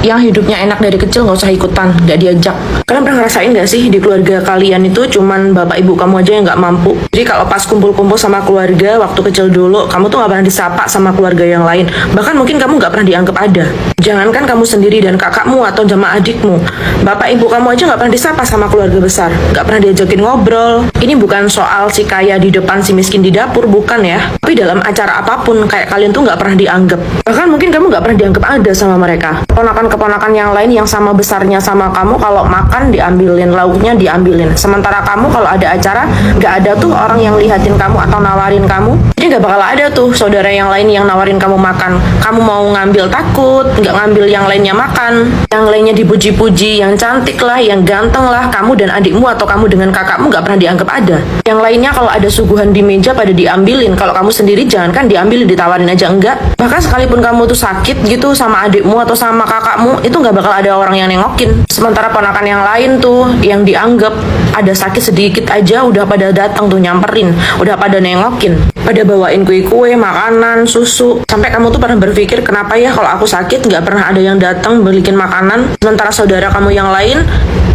Yang hidupnya enak dari kecil nggak usah ikutan, nggak diajak. Kalian pernah ngerasain nggak sih di keluarga kalian itu cuman bapak ibu kamu aja yang nggak mampu? Jadi kalau pas kumpul-kumpul sama keluarga waktu kecil dulu, kamu tuh nggak pernah disapa sama keluarga yang lain. Bahkan mungkin kamu nggak pernah dianggap ada. Jangankan kamu sendiri dan kakakmu atau sama adikmu, bapak ibu kamu aja nggak pernah disapa sama keluarga besar, nggak pernah diajakin ngobrol. Ini bukan soal si kaya di depan si miskin di dapur, bukan ya. Tapi dalam acara apapun, kayak kalian tuh nggak pernah dianggap. Bahkan mungkin kamu nggak pernah dianggap ada sama mereka. Keponakan yang lain yang sama besarnya sama kamu, kalau makan diambilin, lauknya diambilin. Sementara kamu kalau ada acara, nggak ada tuh orang yang lihatin kamu atau nawarin kamu. Jadi nggak bakal ada tuh saudara yang lain yang nawarin kamu makan. Kamu mau ngambil takut, nggak ngambil yang lainnya makan. Yang lainnya dipuji-puji, yang cantik lah, yang ganteng lah. Kamu dan adikmu atau kamu dengan kakakmu nggak pernah dianggap ada. Yang lainnya kalau ada suguhan di meja pada diambilin. Kalau kamu sendiri jangankan diambilin, ditawarin aja enggak. Bahkan sekalipun kamu tuh sakit gitu sama adikmu atau sama kakakmu, itu nggak bakal ada orang yang nengokin. Sementara ponakan yang lain tuh yang dianggap ada sakit sedikit aja udah pada datang tuh nyamperin, udah pada nengokin, pada bawain kue-kue, makanan, susu. Sampai kamu tuh pernah berpikir, kenapa ya kalau aku sakit nggak pernah ada yang datang belikin makanan. Sementara saudara kamu yang lain,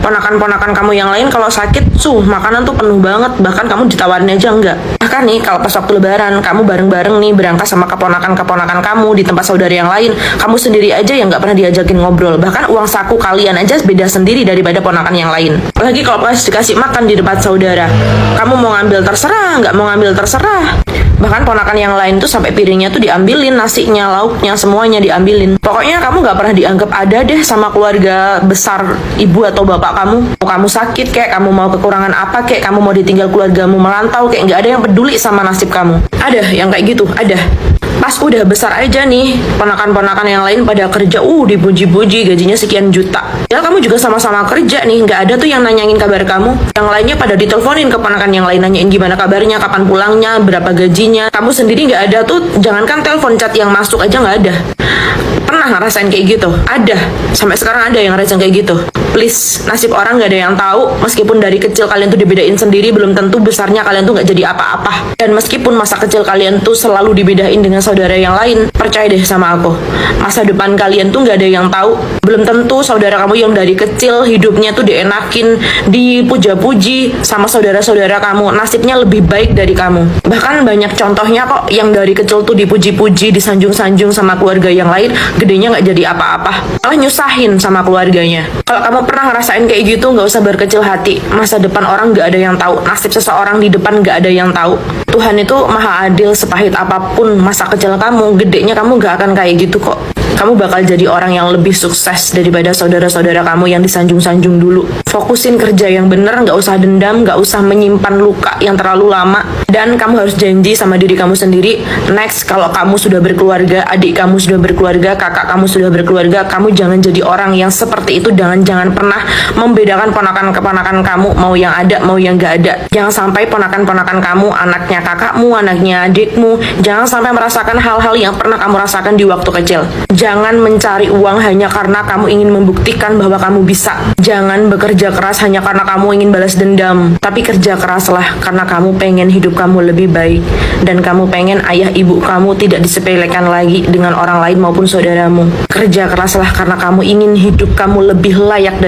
ponakan-ponakan kamu yang lain kalau sakit, makanan tuh penuh banget, bahkan kamu ditawarin aja enggak. Bahkan nih kalau pas waktu lebaran, kamu bareng-bareng nih berangkat sama keponakan-keponakan kamu di tempat saudara yang lain, kamu sendiri aja yang nggak pernah diajakin ngobrol. Bahkan uang saku kalian aja beda sendiri daripada ponakan yang lain. Apalagi kalau pas dikasih makan di depan saudara, kamu mau ngambil terserah, nggak mau ngambil terserah. Bahkan ponakan yang lain tuh sampai piringnya tuh diambilin, nasinya, lauknya, semuanya diambilin. Pokoknya kamu nggak pernah dianggap ada deh sama keluarga besar ibu atau bapak kamu. Mau kamu sakit kayak, kamu mau kekurangan apa kayak, kamu mau ditinggal keluargamu merantau kayak, nggak ada yang peduli sama nasib kamu. Ada yang kayak gitu, ada. Pas udah besar aja nih, ponakan-ponakan yang lain pada kerja, dipuji-puji gajinya sekian juta. Ya kamu juga sama-sama kerja nih, nggak ada tuh yang nanyain kabar kamu. Yang lainnya pada diteleponin ke ponakan yang lain, nanyain gimana kabarnya, kapan pulangnya, berapa gajinya. Kamu sendiri nggak ada tuh, jangankan telepon, chat yang masuk aja nggak ada. Pernah ngerasain kayak gitu? Ada. Sampai sekarang ada yang ngerasain kayak gitu. Please, nasib orang nggak ada yang tahu. Meskipun dari kecil kalian tuh dibedain sendiri, belum tentu besarnya kalian tuh nggak jadi apa-apa. Dan meskipun masa kecil kalian tuh selalu dibedain dengan saudara yang lain, percaya deh sama aku, masa depan kalian tuh nggak ada yang tahu. Belum tentu saudara kamu yang dari kecil hidupnya tuh dienakin, dipuja-puji sama saudara-saudara kamu, nasibnya lebih baik dari kamu. Bahkan banyak contohnya kok yang dari kecil tuh dipuji-puji, disanjung-sanjung sama keluarga yang lain, gedenya nggak jadi apa-apa, malah nyusahin sama keluarganya. Kalau kamu pernah ngerasain kayak gitu, nggak usah berkecil hati. Masa depan orang nggak ada yang tahu, nasib seseorang di depan nggak ada yang tahu. Tuhan itu maha adil, sepahit apapun masa kecil kamu, gedenya kamu nggak akan kayak gitu kok. Kamu bakal jadi orang yang lebih sukses daripada saudara-saudara kamu yang disanjung-sanjung dulu. Fokusin kerja yang bener, nggak usah dendam, nggak usah menyimpan luka yang terlalu lama. Dan kamu harus janji sama diri kamu sendiri, next kalau kamu sudah berkeluarga, adik kamu sudah berkeluarga, kakak kamu sudah berkeluarga, kamu jangan jadi orang yang seperti itu. Jangan pernah membedakan ponakan-keponakan kamu, mau yang ada, mau yang nggak ada. Jangan sampai ponakan-ponakan kamu, anaknya kakakmu, anaknya adikmu, jangan sampai merasakan hal-hal yang pernah kamu rasakan di waktu kecil. Jangan mencari uang hanya karena kamu ingin membuktikan bahwa kamu bisa. Jangan bekerja keras hanya karena kamu ingin balas dendam. Tapi kerja keraslah karena kamu pengen hidup kamu lebih baik. Dan kamu pengen ayah ibu kamu tidak disepelekan lagi dengan orang lain maupun saudaramu. Kerja keraslah karena kamu ingin hidup kamu lebih layak